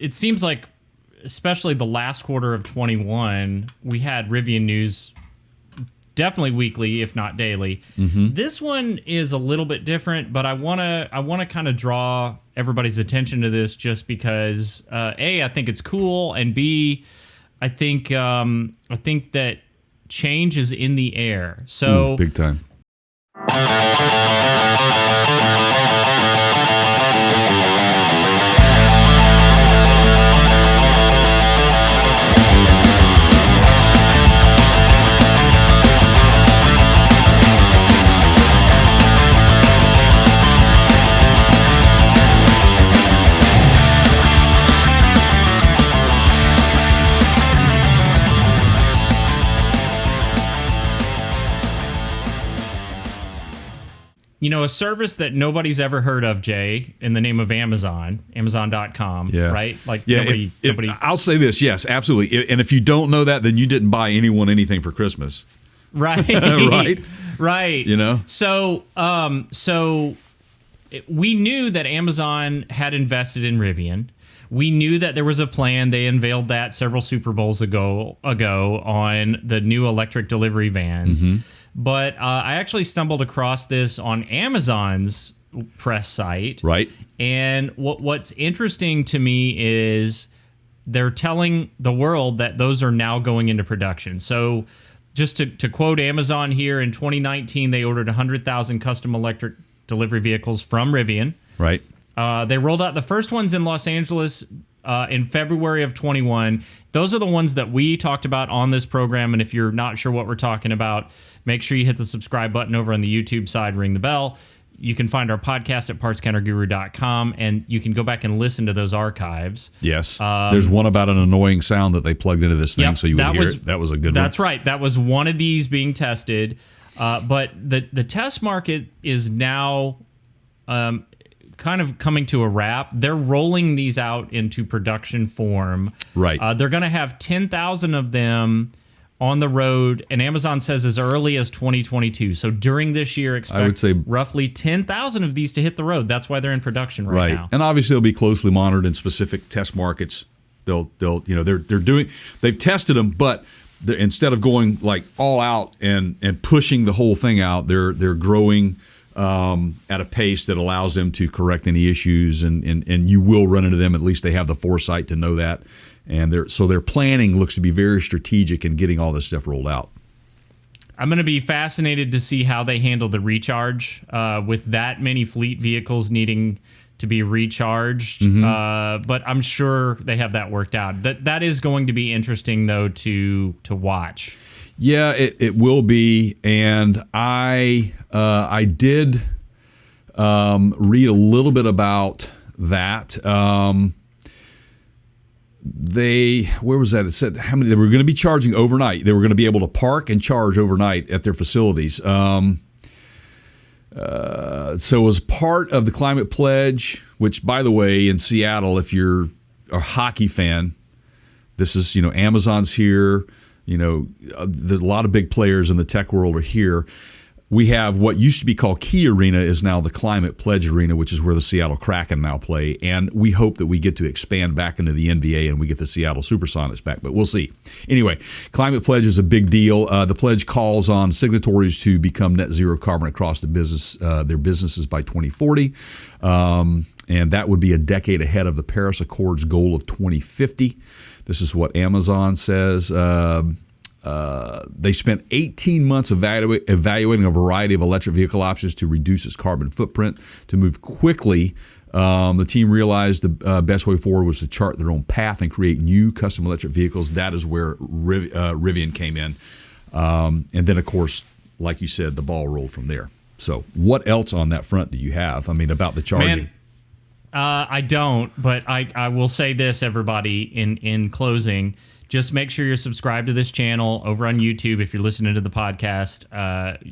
it seems like, especially the last quarter of 21, we had Rivian news definitely weekly, if not daily. This one is a little bit different, but I wanna kind of draw everybody's attention to this just because A, I think it's cool, and B, I think that change is in the air. So big time. You know, a service that nobody's ever heard of, Jay, in the name of Amazon, Amazon.com, right? Like, nobody. I'll say this, yes, absolutely. And if you don't know that, then you didn't buy anyone anything for Christmas. Right. Right. You know? So, we knew that Amazon had invested in Rivian. We knew that there was a plan. They unveiled that several Super Bowls ago on the new electric delivery vans. But I actually stumbled across this on Amazon's press site. Right. And what's interesting to me is they're telling the world that those are now going into production. So just to quote Amazon here, in 2019, they ordered 100,000 custom electric delivery vehicles from Rivian. Right. They rolled out the first ones in Los Angeles in February of 21. Those are the ones that we talked about on this program. And if you're not sure what we're talking about, make sure you hit the subscribe button over on the YouTube side, ring the bell. You can find our podcast at partscounterguru.com, and you can go back and listen to those archives. Yes. There's one about an annoying sound that they plugged into this thing, so you would hear it. That was a good one. That's right. That was one of these being tested. But the test market is now kind of coming to a wrap. They're rolling these out into production form. Right. They're going to have 10,000 of them on the road, and Amazon says as early as 2022. So during this year, expect, I would say, roughly 10,000 of these to hit the road. That's why they're in production right now. And obviously they'll be closely monitored in specific test markets. They've tested them, but instead of going like all out and pushing the whole thing out, they're growing at a pace that allows them to correct any issues, and you will run into them. At least they have the foresight to know that. And their planning looks to be very strategic in getting all this stuff rolled out. I'm going to be fascinated to see how they handle the recharge with that many fleet vehicles needing to be recharged. But I'm sure they have that worked out. That is going to be interesting, though, to watch. Yeah, it will be. And I did read a little bit about that. Where was that? It said how many they were going to be charging overnight. They were going to be able to park and charge overnight at their facilities. So as part of the climate pledge, which, by the way, in Seattle, if you're a hockey fan, this is, Amazon's here. There's a lot of big players in the tech world are here. We have what used to be called Key Arena is now the Climate Pledge Arena, which is where the Seattle Kraken now play. And we hope that we get to expand back into the NBA and we get the Seattle Supersonics back, but we'll see. Anyway, Climate Pledge is a big deal. The pledge calls on signatories to become net zero carbon across their businesses by 2040. And that would be a decade ahead of the Paris Accords goal of 2050. This is what Amazon says. They spent 18 months evaluating a variety of electric vehicle options to reduce its carbon footprint. To move quickly, the team realized the best way forward was to chart their own path and create new custom electric vehicles. That is where Rivian came in. And then, of course, like you said, the ball rolled from there. So what else on that front do you have? I mean, about the charging? I don't, but I will say this, everybody, in closing. Just make sure you're subscribed to this channel over on YouTube. If you're listening to the podcast,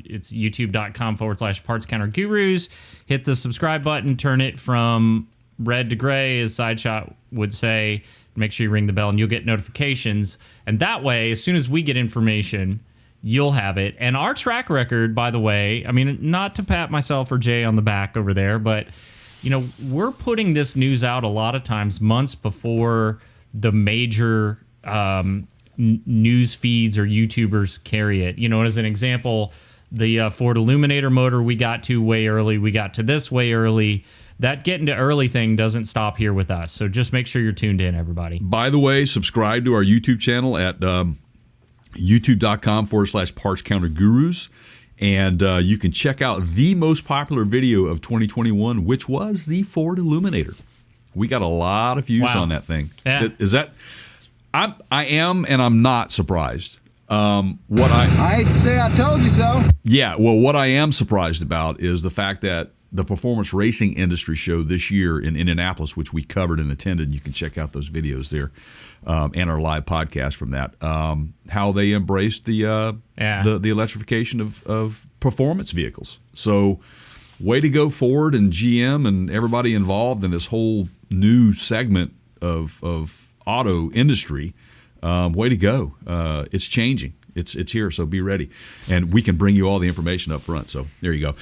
it's youtube.com/partscountergurus. Hit the subscribe button, turn it from red to gray, as Sideshot would say. Make sure you ring the bell and you'll get notifications. And that way, as soon as we get information, you'll have it. And our track record, by the way, I mean, not to pat myself or Jay on the back over there, but we're putting this news out a lot of times months before the major news feeds or YouTubers carry it. As an example, the Ford Illuminator motor we got to way early. We got to this way early. That getting to early thing doesn't stop here with us. So just make sure you're tuned in, everybody. By the way, subscribe to our YouTube channel at youtube.com/Parts Counter Gurus. And you can check out the most popular video of 2021, which was the Ford Illuminator. We got a lot of views on that thing. Yeah. Is that? I am, and I'm not surprised. I hate to say I told you so. Yeah, well, what I am surprised about is the fact that the Performance Racing Industry Show this year in Indianapolis, which we covered and attended, you can check out those videos there, and our live podcast from that. How they embraced the electrification of performance vehicles. So, way to go, Ford and GM and everybody involved in this whole new segment of auto industry. Way to go! It's changing. It's here. So be ready, and we can bring you all the information up front. So there you go.